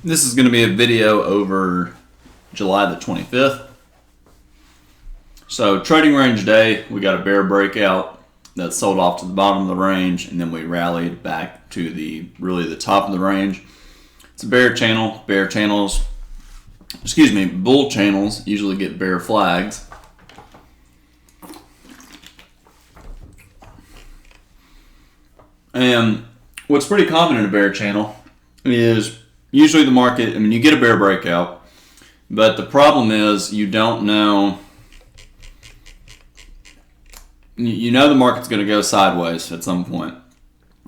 This is going to be a video over July the 25th. So trading range day, we got a bear breakout that sold off to the bottom of the range, and then we rallied back to the top of the range. It's a bear channel. Bull channels usually get bear flags. And what's pretty common in a bear channel is usually the market, you get a bear breakout, but the problem is you don't know, you know the market's going to go sideways at some point,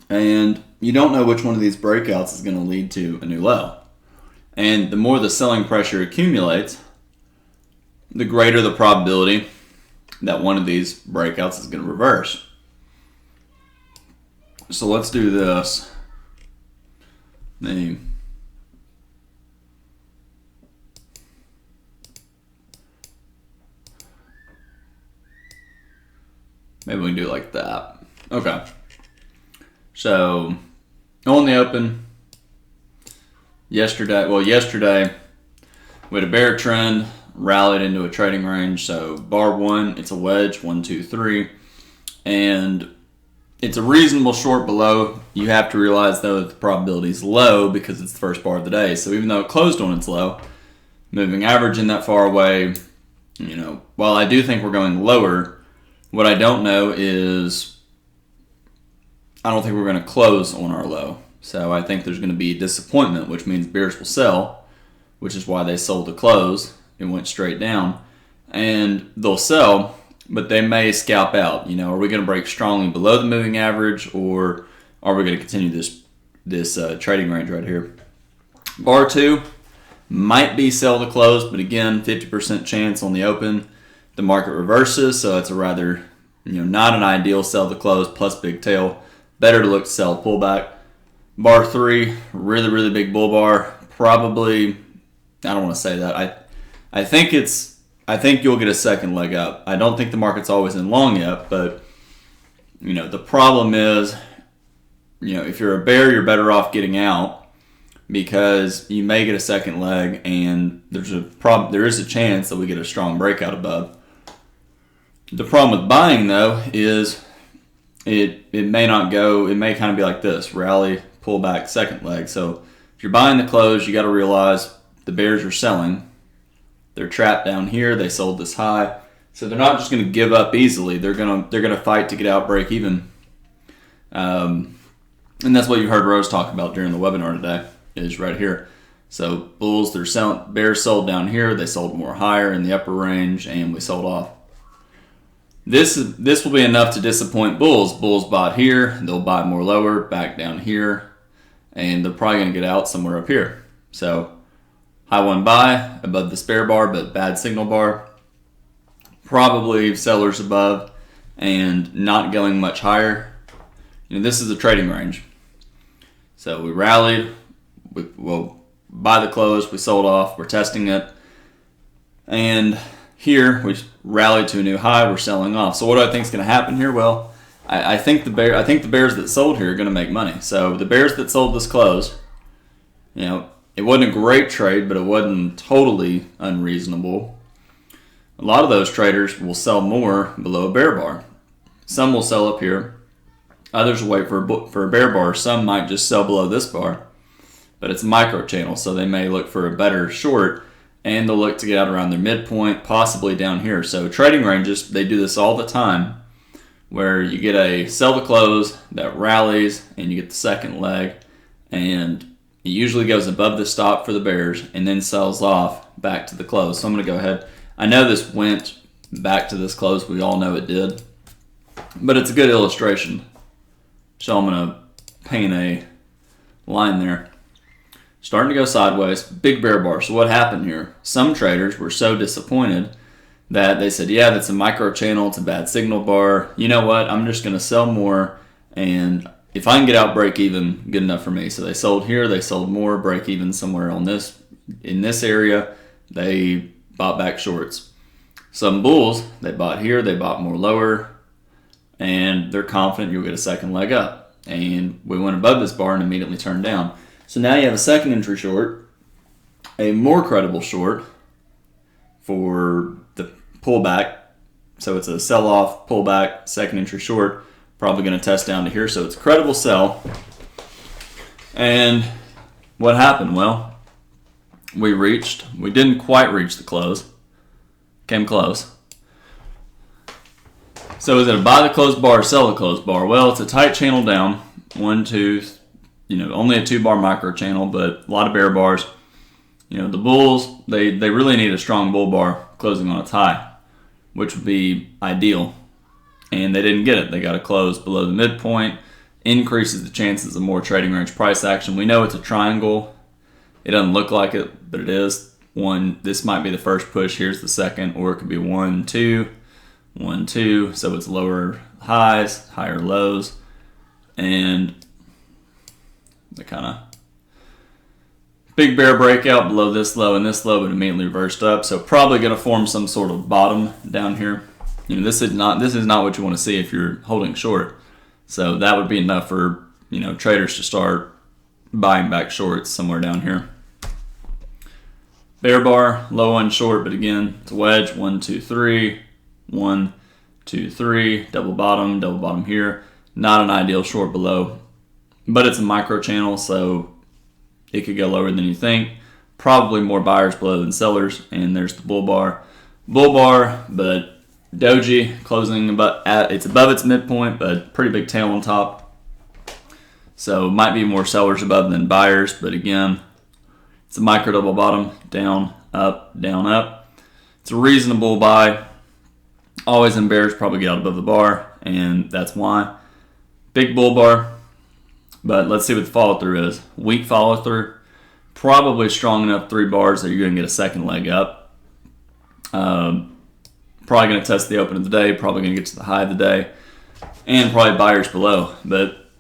and you don't know which one of these breakouts is going to lead to a new low. And the more the selling pressure accumulates, the greater the probability that one of these breakouts is going to reverse. So let's do this. Maybe we can do it like that. Okay. So on the open, yesterday we had a bear trend, rallied into a trading range. So bar one, it's a wedge, 1, 2, 3, and it's a reasonable short below. You have to realize though that the probability is low because it's the first bar of the day. So even though it closed on its low, moving average in that far away, while I do think we're going lower, what I don't know is I don't think we're going to close on our low. So I think there's going to be disappointment, which means bears will sell, which is why they sold to close. It went straight down. And they'll sell, but they may scalp out. Are we going to break strongly below the moving average, or are we going to continue this trading range right here? Bar two might be sell to close, but again, 50% chance on the open the market reverses, so it's a rather, not an ideal sell to close plus big tail. Better to look to sell pullback. Bar three, really, really big bull bar. Probably, I don't want to say that. I think you'll get a second leg up. I don't think the market's always in long yet, but the problem is, if you're a bear, you're better off getting out because you may get a second leg, and there is a chance that we get a strong breakout above. The problem with buying though is it may not go. It may kind of be like this: rally, pull back, second leg. So if you're buying the close, you got to realize the bears are selling. They're trapped down here. They sold this high, so they're not just going to give up easily. They're gonna fight to get out, break even. And that's what you heard Rose talk about during the webinar today. Is right here. So bulls, they're selling. Bears sold down here. They sold more higher in the upper range, and we sold off. This will be enough to disappoint bulls. Bulls bought here. They'll buy more lower, back down here, and they're probably going to get out somewhere up here. So high one buy above the spare bar, but bad signal bar. Probably sellers above and not going much higher. This is a trading range. So we rallied. By the close, we sold off. We're testing it. And here we rallied to a new high. We're selling off. So what do I think is going to happen here? Well, I think the bears that sold here are going to make money. So the bears that sold this close, it wasn't a great trade, but it wasn't totally unreasonable. A lot of those traders will sell more below a bear bar. Some will sell up here. Others will wait for a bear bar. Some might just sell below this bar. But it's a micro channel, so they may look for a better short, and they'll look to get out around their midpoint, possibly down here. So trading ranges, they do this all the time, where you get a sell to close that rallies, and you get the second leg, and it usually goes above the stop for the bears, and then sells off back to the close. So I'm going to go ahead. I know this went back to this close. We all know it did. But it's a good illustration. So I'm going to paint a line there. Starting to go sideways, big bear bar. So what happened here? Some traders were so disappointed that they said, yeah, that's a micro channel, it's a bad signal bar. You know what? I'm just going to sell more, and if I can get out break even, good enough for me. So they sold here, they sold more, break even somewhere in this area. They bought back shorts. Some bulls, they bought here, they bought more lower, and they're confident you'll get a second leg up. And we went above this bar and immediately turned down. So now you have a second entry short A more credible short for the pullback. So it's a sell-off, pullback, second entry short. Probably going to test down to here. So it's a credible sell. And what happened? Well, we didn't quite reach the close. Came close. So is it a buy the closed bar or sell the closed bar? Well, it's a tight channel down. 1, 2, only a 2-bar micro channel, but a lot of bear bars. The bulls, they really need a strong bull bar closing on its high, which would be ideal. And they didn't get it. They got to close below the midpoint. Increases the chances of more trading range price action. We know it's a triangle. It doesn't look like it, but it is. This might be the first push. Here's the second, or it could be 1, 2, 1, 2. So it's lower highs, higher lows, and the kind of big bear breakout below this low and this low, but immediately reversed up. So probably going to form some sort of bottom down here. This is not what you want to see if you're holding short. So that would be enough for traders to start buying back shorts somewhere down here. Bear bar, low on short, but again, it's a wedge. 1, 2, 3, 1, 2, 3, double bottom here. Not an ideal short below, but it's a micro channel, so it could go lower than you think. Probably more buyers below than sellers, and there's the bull bar. But doji closing it's above its midpoint, but pretty big tail on top. So might be more sellers above than buyers, but again, it's a micro double bottom, down, up, down, up. It's a reasonable buy. Always in bears, probably get out above the bar, and that's why. Big bull bar, but let's see what the follow through is. Weak follow through, probably strong enough 3 bars that you're going to get a second leg up. Probably going to test the open of the day, probably going to get to the high of the day, and probably buyers below. But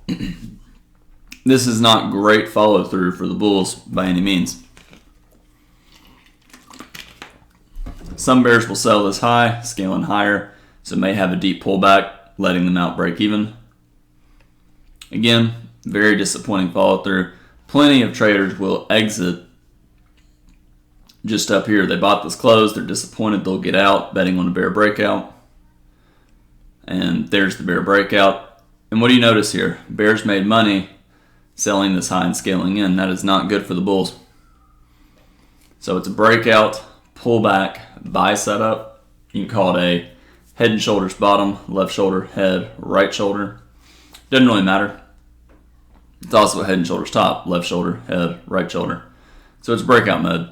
this is not great follow through for the bulls by any means. Some bears will sell this high, scaling higher, so it may have a deep pullback, letting them out break even. Again, very disappointing follow through. Plenty of traders will exit just up here. They bought this close, they're disappointed, they'll get out, betting on a bear breakout. And there's the bear breakout. And what do you notice here? Bears made money selling this high and scaling in. That is not good for the bulls. So it's a breakout, pullback, buy setup. You can call it a head and shoulders bottom, left shoulder, head, right shoulder. Doesn't really matter. It's also a head and shoulders top, left shoulder, head, right shoulder. So it's breakout mode.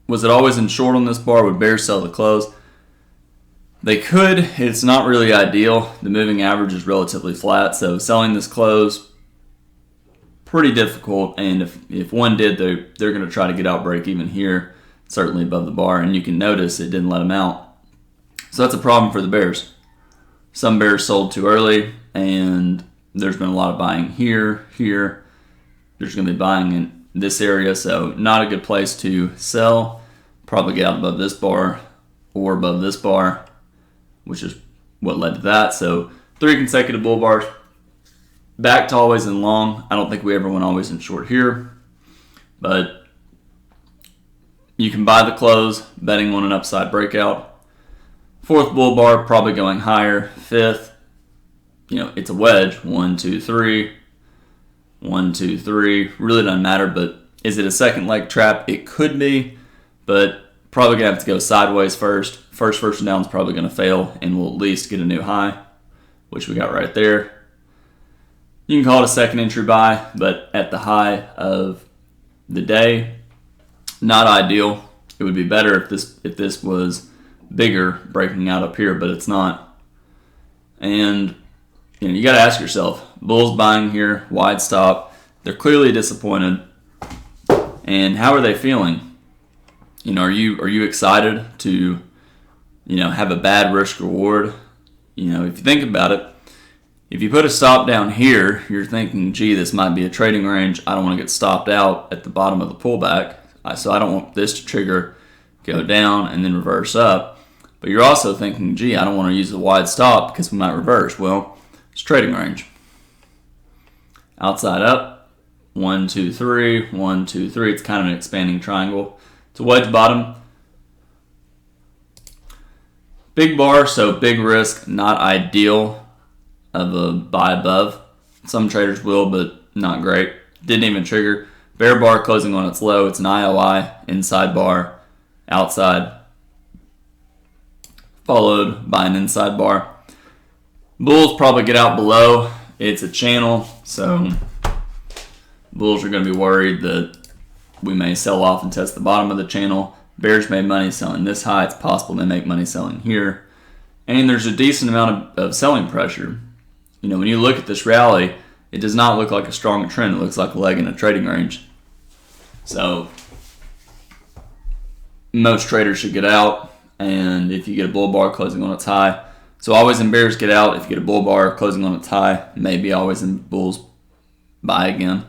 Was it always in short on this bar? Would bears sell the close? They could. It's not really ideal. The moving average is relatively flat, so selling this close, pretty difficult. And if one did, they're going to try to get out break even here, certainly above the bar. And you can notice it didn't let them out. So that's a problem for the bears. Some bears sold too early, and there's been a lot of buying here. There's going to be buying in this area, so not a good place to sell. Probably get out above this bar or above this bar, which is what led to that. So 3 consecutive bull bars. Back to always in long. I don't think we ever went always in short here, but you can buy the close, betting on an upside breakout. 4th bull bar, probably going higher. 5th, it's a wedge. 1, 2, 3. 1, 2, 3. Really doesn't matter, but is it a second leg trap? It could be, but probably going to have to go sideways first. First down is probably going to fail, and we'll at least get a new high, which we got right there. You can call it a second entry buy, but at the high of the day, not ideal. It would be better if this was bigger, breaking out up here, but it's not. And you got to ask yourself, bulls buying here, wide stop. They're clearly disappointed. And how are they feeling? Are you excited to have a bad risk reward? If you think about it, if you put a stop down here, you're thinking, gee, this might be a trading range. I don't want to get stopped out at the bottom of the pullback. So I don't want this to trigger, go down, and then reverse up. But you're also thinking, gee, I don't want to use the wide stop because we might reverse. Well, it's trading range. Outside up, 1, 2, 3, 1, 2, 3. It's kind of an expanding triangle. It's a wedge bottom. Big bar, so big risk, not ideal of a buy above. Some traders will, but not great. Didn't even trigger. Bear bar closing on its low. It's an IOI, inside bar, outside, followed by an inside bar. Bulls probably get out below. It's a channel, so bulls are going to be worried that we may sell off and test the bottom of the channel. Bears made money selling this high. It's possible they make money selling here. And there's a decent amount of selling pressure. You know, when you look at this rally, it does not look like a strong trend. It looks like a leg in a trading range. So most traders should get out. And if you get a bull bar closing on its high, so always in bears get out. If you get a bull bar closing on its high, maybe always in bulls buy again.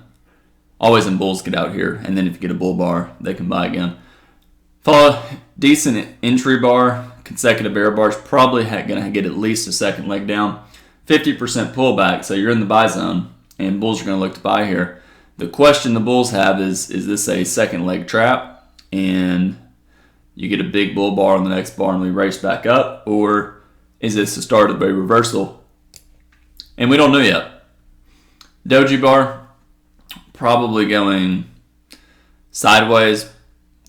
Always in bulls get out here. And then if you get a bull bar, they can buy again. Follow decent entry bar, consecutive bear bars, probably going to get at least a second leg down. 50% pullback, so you're in the buy zone, and bulls are going to look to buy here. The question the bulls have is this a second leg trap, and you get a big bull bar on the next bar and we race back up, or is this the start of a reversal? And we don't know yet. Doji bar, probably going sideways.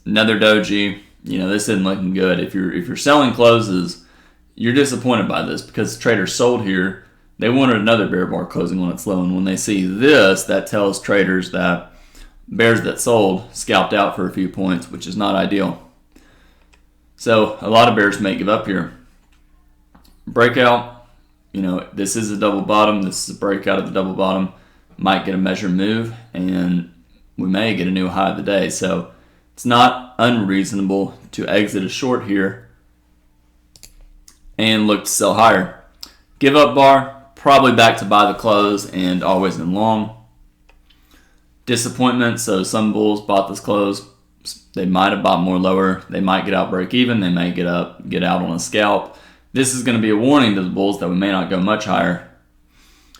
Another doji. You know, this isn't looking good. If you're selling closes, you're disappointed by this because traders sold here. They wanted another bear bar closing on its low, and when they see this, that tells traders that bears that sold scalped out for a few points, which is not ideal. So a lot of bears may give up here. Breakout, you know, this is a double bottom. This is a breakout of the double bottom. Might get a measured move, and we may get a new high of the day. So it's not unreasonable to exit a short here and look to sell higher. Give up bar, probably back to buy the close and always in long. Disappointment, so some bulls bought this close. They might have bought more lower. They might get out break even. They may get out on a scalp. This is going to be a warning to the bulls that we may not go much higher.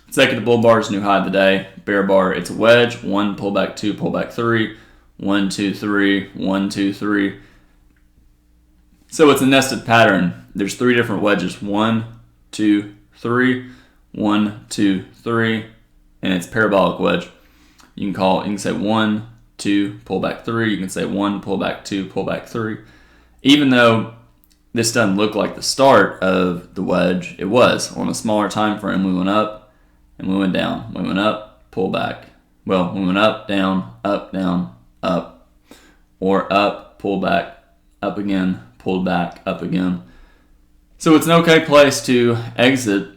Consecutive bull bars, new high of the day. Bear bar, it's a wedge. 1, pullback 2, pullback 3. 1, 2, 3, 1, 2, 3. So it's a nested pattern. There's 3 different wedges. 1, 2, 3, 1, 2, 3, and it's parabolic wedge. You can say 1, 2, pullback 3. You can say 1, pullback 2, pullback 3. Even though this doesn't look like the start of the wedge, it was. On a smaller time frame, we went up and we went down. We went up, pull back. Well, we went up, down, up, or up, pull back, up again, pulled back, up again. So it's an okay place to exit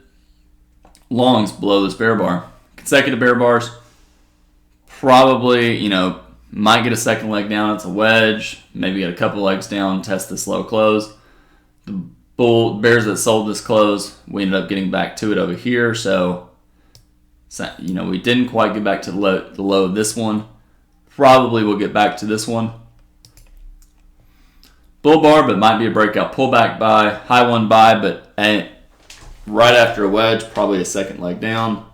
longs below this bear bar. Consecutive bear bars, probably, might get a second leg down. It's a wedge. Maybe get a couple legs down, test this low close. The bears that sold this close, we ended up getting back to it over here. So we didn't quite get back to the low of this one. Probably will get back to this one. Bull bar, but might be a breakout pullback buy. High one buy, but right after a wedge, probably a second leg down.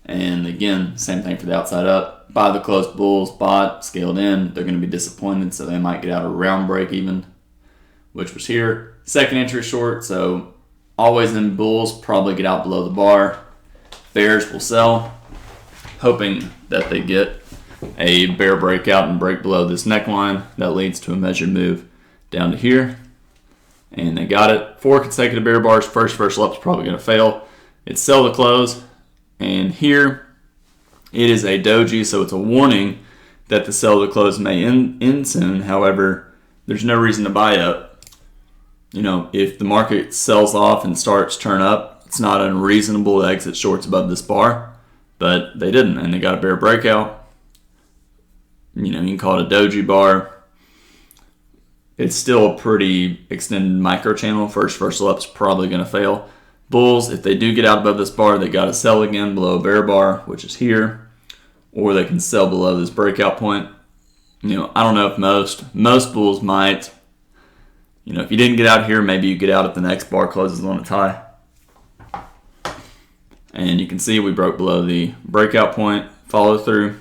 And again, same thing for the outside up. Buy the close bulls, bought, scaled in. They're going to be disappointed, so they might get out around break even, which was here. Second entry short, so always in bulls, probably get out below the bar. Bears will sell, hoping that they get a bear breakout and break below this neckline. That leads to a measured move down to here. And they got it. 4 consecutive bear bars. First up's probably going to fail. It's sell the close. And here it is a doji, so it's a warning that the sell the close may end soon. However, there's no reason to buy up. If the market sells off and starts turn up, it's not unreasonable to exit shorts above this bar. But they didn't, and they got a bear breakout. You can call it a doji bar. It's still a pretty extended micro channel. First up's probably going to fail. Bulls, if they do get out above this bar, they got to sell again below a bear bar, which is here, or they can sell below this breakout point. I don't know if most bulls might. If you didn't get out here, maybe you get out if the next bar closes on its high. And you can see we broke below the breakout point, follow through.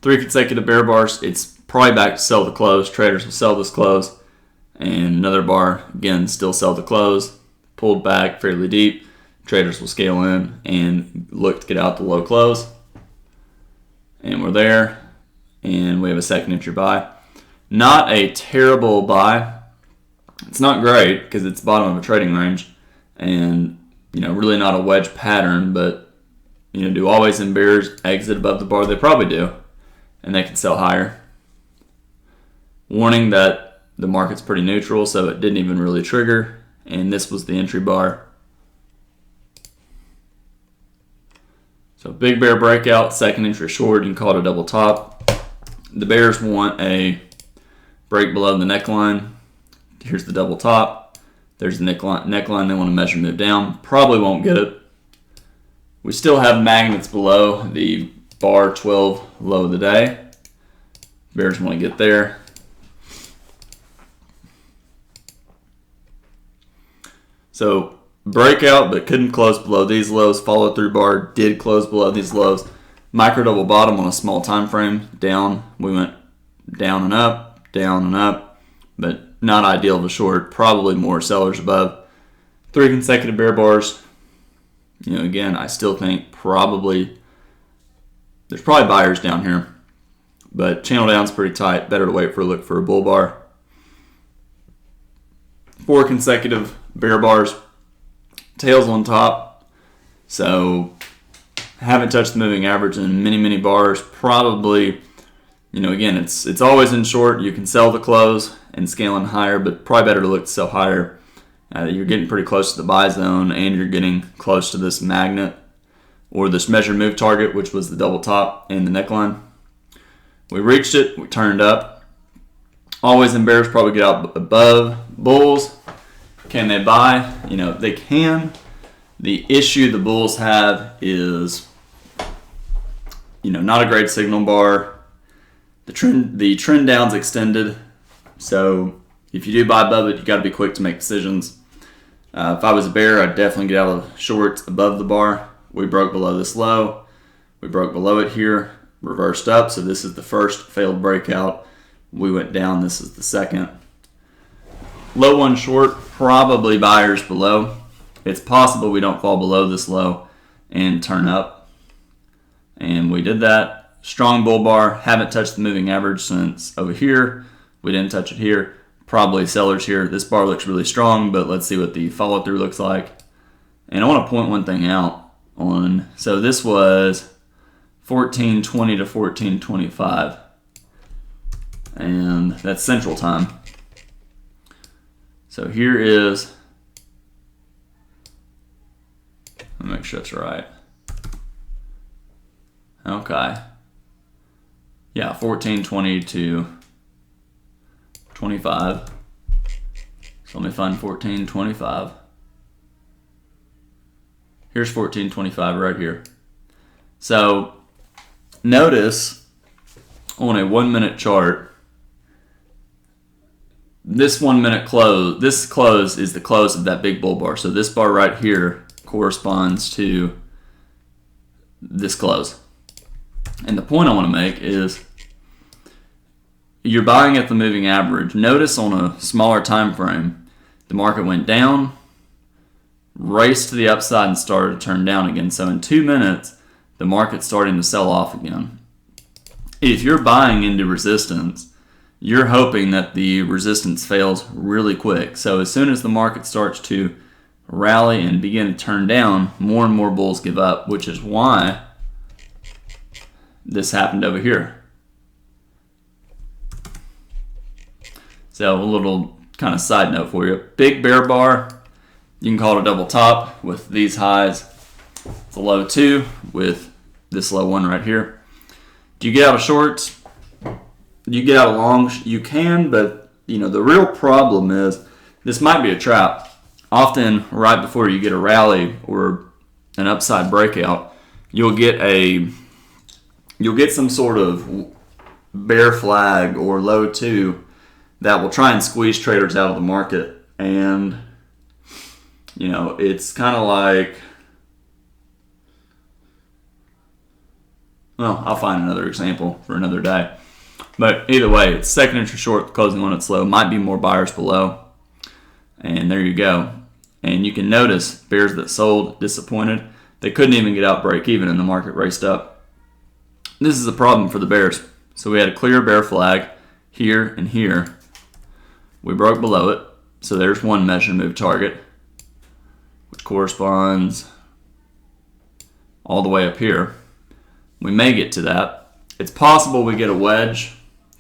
3 consecutive bear bars. It's probably back to sell the close. Traders will sell this close. And another bar, again, still sell the close. Pulled back fairly deep. Traders will scale in and look to get out the low close. And we're there. And we have a second entry buy. Not a terrible buy. It's not great because it's bottom of a trading range. And, really not a wedge pattern. But, do always in bears exit above the bar? They probably do. And they can sell higher. Warning that the market's pretty neutral, so it didn't even really trigger. And this was the entry bar. So big bear breakout, second entry short, you can call it a double top. The bears want a break below the neckline. Here's the double top. There's the neckline they want to measure move down. Probably won't get it. We still have magnets below the bar 12 low of the day. Bears want to get there. So breakout, but couldn't close below these lows. Follow through bar did close below these lows. Micro double bottom on a small time frame. Down. We went down and up, but not ideal to short. Probably more sellers above. 3 consecutive bear bars. Again, I still think there's probably buyers down here, but channel down's pretty tight. Better to wait for a look for a bull bar. 4 consecutive bear bars, tails on top, so haven't touched the moving average in many bars. Probably, again, it's always in short. You can sell the close and scale in higher, but probably better to look to sell higher. You're getting pretty close to the buy zone, and you're getting close to this magnet or this measured move target, which was the double top and the neckline. We reached it. We turned up. Always in bears probably get out above bulls. Can they buy? They can. The issue the bulls have is, not a great signal bar. The trend down's extended. So if you do buy above it, you got to be quick to make decisions. If I was a bear, I'd definitely get out of shorts above the bar. We broke below this low. We broke below it here, reversed up. So this is the first failed breakout. We went down. This is the second. Low one short, probably buyers below. It's possible we don't fall below this low and turn up. And we did that. Strong bull bar. Haven't touched the moving average since over here. We didn't touch it here. Probably sellers here. This bar looks really strong, but let's see what the follow through looks like. And I want to point one thing out on. So this was 1420 to 1425. And that's Central Time. So here is, let me make sure that's right. Okay. Yeah, 1420 to 25. So let me find 1425. Here's 1425 right here. So notice on a 1 minute chart, this 1 minute close, this close is the close of that big bull bar. So this bar right here corresponds to this close. And the point I want to make is you're buying at the moving average. Notice on a smaller time frame, the market went down, raced to the upside, and started to turn down again. So in 2 minutes, the market's starting to sell off again. If you're buying into resistance, you're hoping that the resistance fails really quick. So as soon as the market starts to rally and begin to turn down, more and more bulls give up, which is why this happened over here. So a little kind of side note for you. Big bear bar, you can call it a double top with these highs. It's a low 2 with this low 1 right here. Do you get out of shorts? You get out of longs? You can, but the real problem is this might be a trap. Often right before you get a rally or an upside breakout, you'll get some sort of bear flag or low 2 that will try and squeeze traders out of the market. And it's kind of like, Well, I'll find another example for another day. But either way, it's second entry short, closing on its low. Might be more buyers below. And there you go. And you can notice bears that sold, disappointed. They couldn't even get out break even and the market raced up. This is a problem for the bears. So we had a clear bear flag here and here. We broke below it. So there's one measure move target, which corresponds all the way up here. We may get to that. It's possible we get a wedge.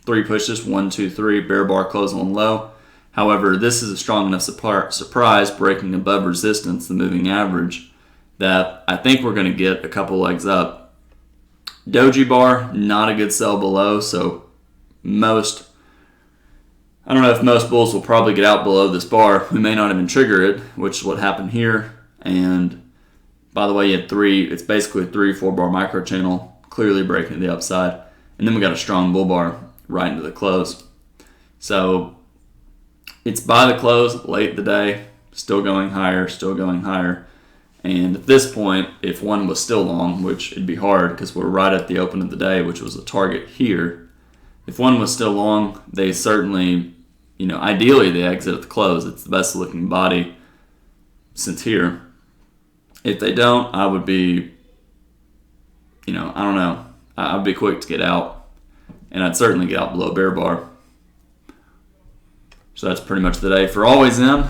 3 pushes, 1, 2, 3, bear bar close on low. However, this is a strong enough surprise breaking above resistance, the moving average, that I think we're going to get a couple legs up. Doji bar, not a good sell below, so I don't know if most bulls will probably get out below this bar. We may not even trigger it, which is what happened here. And by the way, you had it's basically a 3-4 bar micro channel, clearly breaking to the upside. And then we got a strong bull bar right into the close. So it's by the close, late in the day, still going higher, still going higher. And at this point, if one was still long, which it'd be hard because we're right at the open of the day, which was the target here. If one was still long, they certainly, ideally they exit at the close. It's the best looking body since here. If they don't, I would be, I don't know. I'd be quick to get out. And I'd certainly get out below bear bar. So that's pretty much the day. For always in,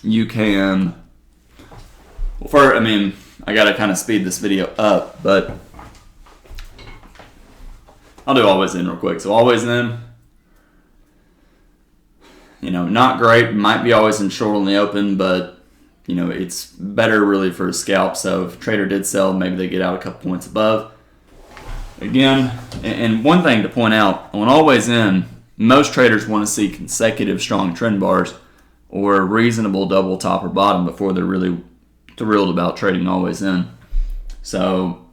you can, I got to kind of speed this video up, but I'll do always in real quick. So always in, not great. Might be always in short on the open, but, it's better really for a scalp. So if trader did sell, maybe they get out a couple points above. Again, and one thing to point out, on always in, most traders want to see consecutive strong trend bars or a reasonable double top or bottom before they're really thrilled about trading always in. So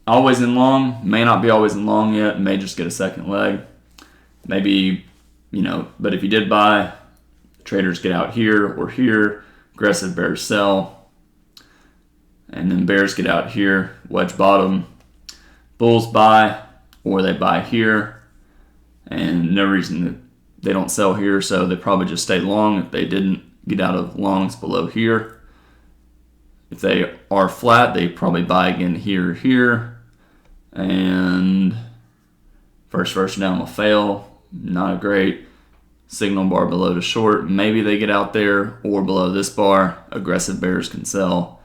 always in long, may not be always in long yet, may just get a second leg. Maybe, but if you did buy, traders get out here or here, aggressive bears sell, and then bears get out here, wedge bottom, bulls buy, or they buy here, and no reason that they don't sell here, so they probably just stay long if they didn't get out of longs below here. If they are flat, they probably buy again here or here. And first down will fail. Not a great signal bar below to short. Maybe they get out there or below this bar. Aggressive bears can sell.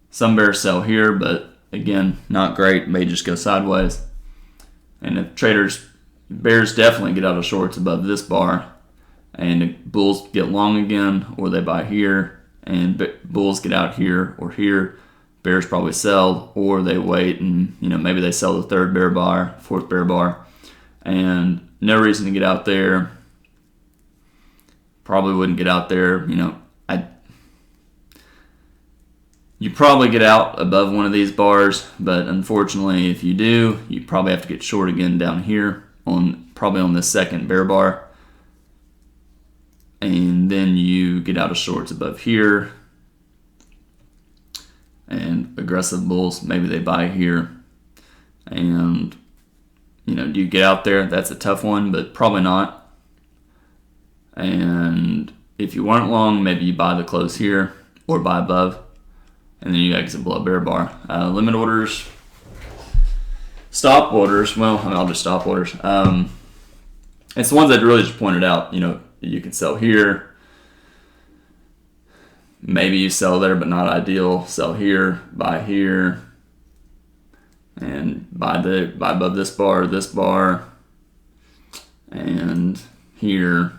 Some bears sell here, but again, not great. May just go sideways. And if bears definitely get out of shorts above this bar, and bulls get long again, or they buy here, and bulls get out here or here. Bears probably sell, or they wait and maybe they sell the third bear bar, fourth bear bar, and no reason to get out there. Probably wouldn't get out there. You probably get out above one of these bars, but unfortunately, if you do, you probably have to get short again down here probably on this second bear bar. And then you get out of shorts above here. And aggressive bulls, maybe they buy here. And, do you get out there? That's a tough one, but probably not. And if you weren't long, maybe you buy the close here or buy above. And then you exit below bear bar. Limit orders. Stop orders. Well, I'll just stop orders. It's the ones that really just pointed out. You can sell here. Maybe you sell there, but not ideal. Sell here, buy here, and buy above this bar, and here.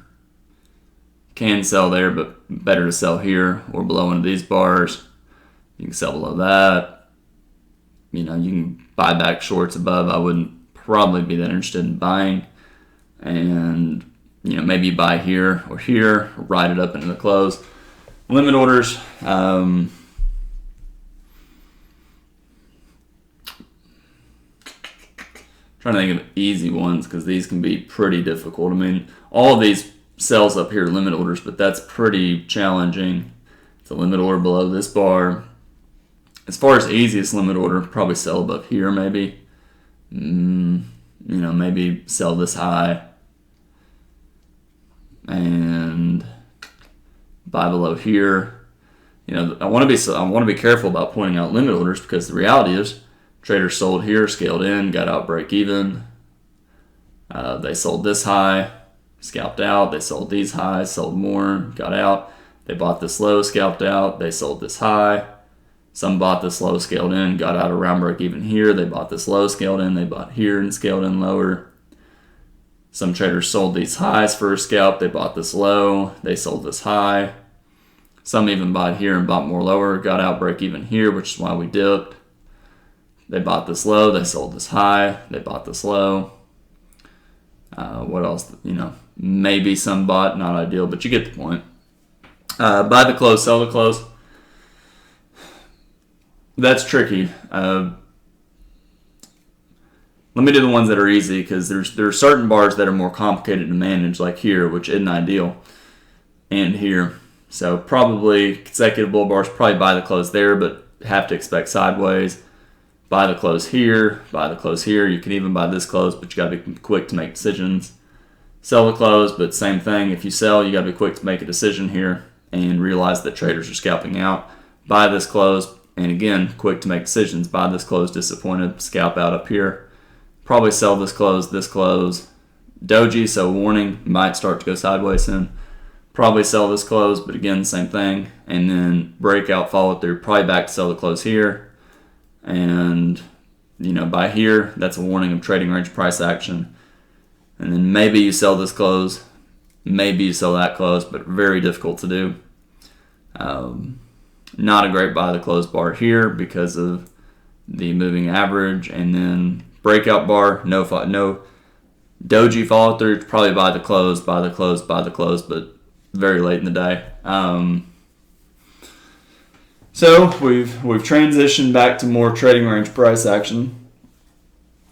Can sell there, but better to sell here or below one of these bars. You can sell below that. You can buy back shorts above. I wouldn't probably be that interested in buying. And, maybe you buy here or here, ride it up into the close. Limit orders. Trying to think of easy ones because these can be pretty difficult. All of these sells up here limit orders, but that's pretty challenging. It's a limit order below this bar. As far as easiest limit order, probably sell above here maybe. Maybe sell this high and buy below here. I want to be careful about pointing out limit orders, because the reality is traders sold here, scaled in, got out break even. They sold this high, scalped out. They sold these highs, sold more, got out. They bought this low, scalped out. They sold this high. Some bought this low, scaled in, got out around break even here. They bought this low, scaled in. They bought here and scaled in lower. Some traders sold these highs for a scalp. They bought this low. They sold this high. Some even bought here and bought more lower, got out break even here, which is why we dipped. They bought this low. They sold this high. They bought this low. What else? Maybe some bought, not ideal, but you get the point. Buy the close, sell the close. That's tricky. Let me do the ones that are easy, because there are certain bars that are more complicated to manage, like here, which isn't ideal, and here. So probably consecutive bull bars, probably buy the close there, but have to expect sideways. Buy the close here, buy the close here. You can even buy this close, but you got to be quick to make decisions. Sell the close, but same thing. If you sell, you got to be quick to make a decision here and realize that traders are scalping out. Buy this close, and again, quick to make decisions. Buy this close, disappointed, scalp out up here. Probably sell this close, doji, so warning, might start to go sideways soon. Probably sell this close, but again, same thing. And then breakout, follow through, probably back to sell the close here. And, by here, that's a warning of trading range price action. And then maybe you sell this close, maybe you sell that close, but very difficult to do. Not a great buy the close bar here because of the moving average. And then breakout bar, no doji follow through, probably buy the close, but very late in the day. So we've transitioned back to more trading range price action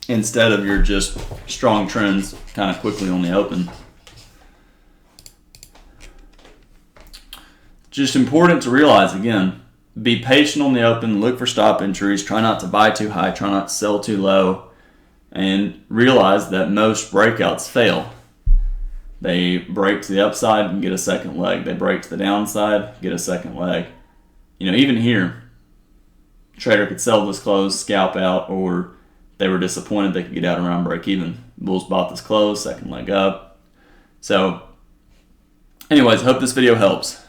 instead of your just strong trends kind of quickly on the open. Just important to realize, again, be patient on the open, look for stop entries, try not to buy too high, try not to sell too low, and realize that most breakouts fail. They break to the upside and get a second leg. They break to the downside, get a second leg. Even here, trader could sell this close, scalp out, or they were disappointed they could get out around break even. Bulls bought this close, second leg up. So, anyways, hope this video helps.